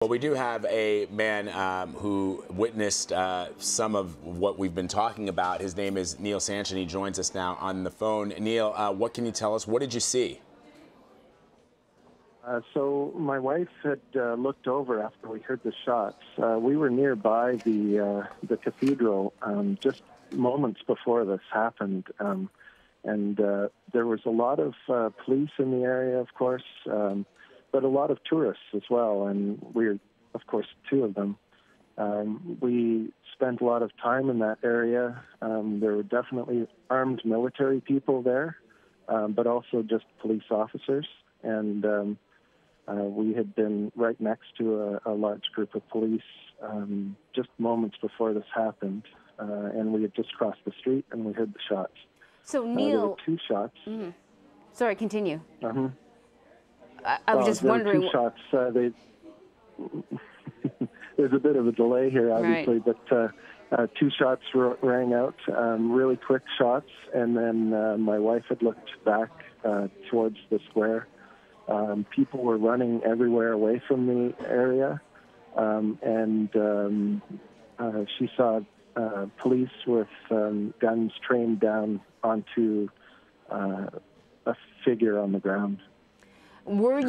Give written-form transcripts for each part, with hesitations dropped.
Well, we do have a man who witnessed some of what we've been talking about. His name is Neal Sanche, and he joins us now on the phone. Neal, what can you tell us? What did you see? So my wife had looked over after we heard the shots. We were nearby the cathedral just moments before this happened, and there was a lot of police in the area, of course, but a lot of tourists as well, and we're, of course, two of them. We spent a lot of time in that area. There were definitely armed military people there, but also just police officers, and we had been right next to a large group of police just moments before this happened, and we had just crossed the street and we heard the shots. So, Neal, there were two shots. Mm-hmm. Sorry, continue. I was just wondering. There were two shots. There's a bit of a delay here, obviously, right. But two shots rang out, really quick shots, and then my wife had looked back towards the square. People were running everywhere away from the area, and she saw police with guns trained down onto a figure on the ground. Were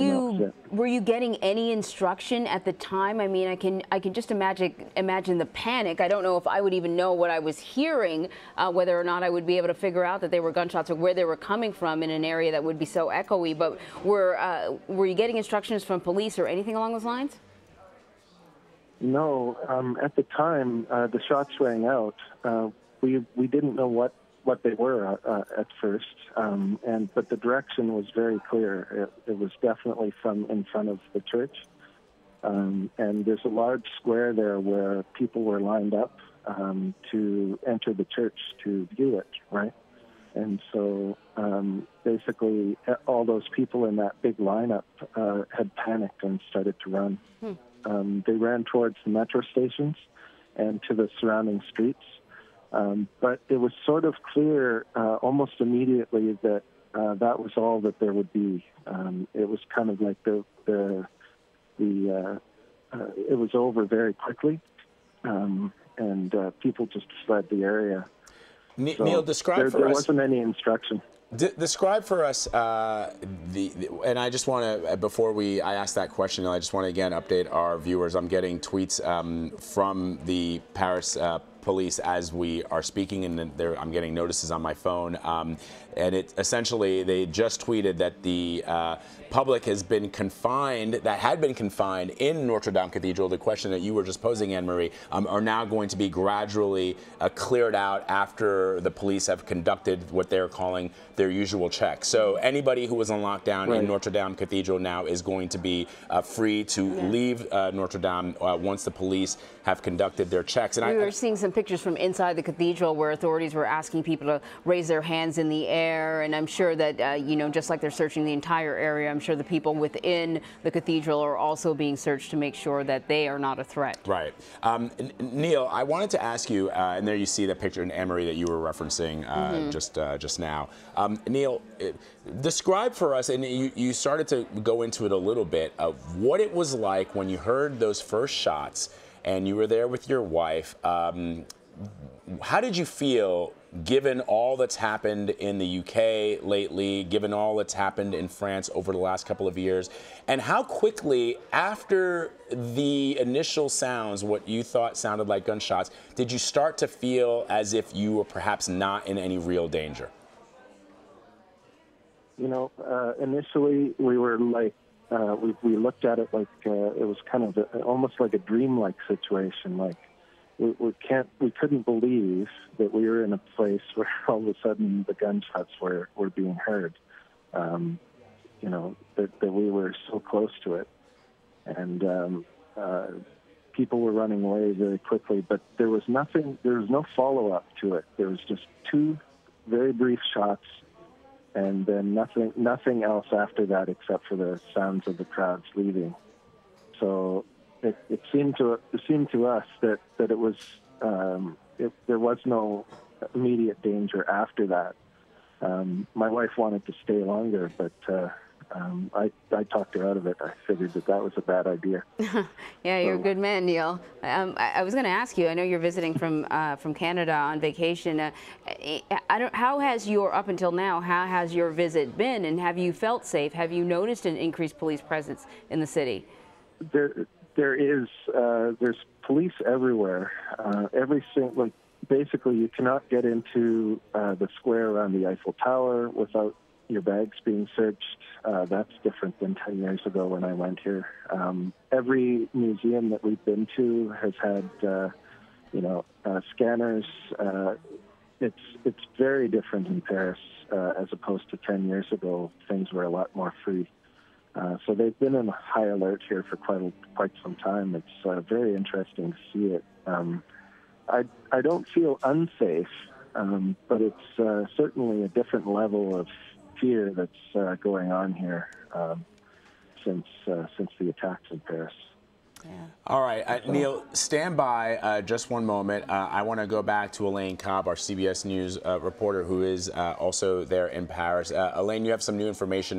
you getting any instruction at the time? I mean, I can just imagine the panic. I don't know if I would even know what I was hearing, whether or not I would be able to figure out that they were gunshots or where they were coming from in an area that would be so echoey. But were you getting instructions from police or anything along those lines? No. At the time the shots rang out, we didn't know what they were at first, but the direction was very clear. It was definitely from in front of the church, and there's a large square there where people were lined up to enter the church to view it, right? And so basically all those people in that big lineup had panicked and started to run. They ran towards the metro stations and to the surrounding streets. But it was sort of clear almost immediately that that was all that there would be. It was kind of like it was over very quickly, and people just fled the area. Neal, describe for us. There wasn't any instruction. Describe for us and I just want to, before I ask that question, I just want to again update our viewers. I'm getting tweets from the Paris police as we are speaking, and I'm getting notices on my phone. And it essentially, they just tweeted that the public has been confined, that had been confined in Notre Dame Cathedral, the question that you were just posing, Anne-Marie, are now going to be gradually cleared out after the police have conducted what they're calling their usual checks. So anybody who was on lockdown in Notre Dame Cathedral now is going to be free to leave Notre Dame once the police have conducted their checks. And we were seeing some pictures from inside the cathedral where authorities were asking people to raise their hands in the air, and I'm sure that, you know, just like they're searching the entire area, I'm sure the people within the cathedral are also being searched to make sure that they are not a threat. Right. Neal, I wanted to ask you, and there you see that picture in Anne-Marie that you were referencing just now. Neal, describe for us, and you started to go into it a little bit, of what it was like when you heard those first shots and you were there with your wife. How did you feel, given all that's happened in the UK lately, given all that's happened in France over the last couple of years, and how quickly after the initial sounds, what you thought sounded like gunshots, did you start to feel as if you were perhaps not in any real danger? You know, initially we were like, we looked at it like it was kind of almost like a dreamlike situation. Like we couldn't believe that we were in a place where all of a sudden the gunshots were being heard. You know, that we were so close to it, and people were running away very quickly. But there was nothing. There was no follow-up to it. There was just two very brief shots, and then nothing else after that except for the sounds of the crowds leaving. So it seemed to us that it was there was no immediate danger after that. My wife wanted to stay longer, but I talked her out of it. I figured that was a bad idea. Yeah, you're a good man, Neal. I was going to ask you. I know you're visiting from Canada on vacation. How has up until now? How has your visit been? And have you felt safe? Have you noticed an increased police presence in the city? There's police everywhere. Basically, you cannot get into the square around the Eiffel Tower without your bags being searched. That's different than 10 years ago when I went here. Every museum that we've been to has had, scanners. It's very different in Paris as opposed to 10 years ago. Things were a lot more free. So they've been on high alert here for quite some time. It's very interesting to see it. I don't feel unsafe, but it's certainly a different level of fear that's going on here since the attacks in Paris. Yeah. All right, Neal, stand by just one moment. I want to go back to Elaine Cobb, our CBS News reporter, who is also there in Paris. Elaine, you have some new information.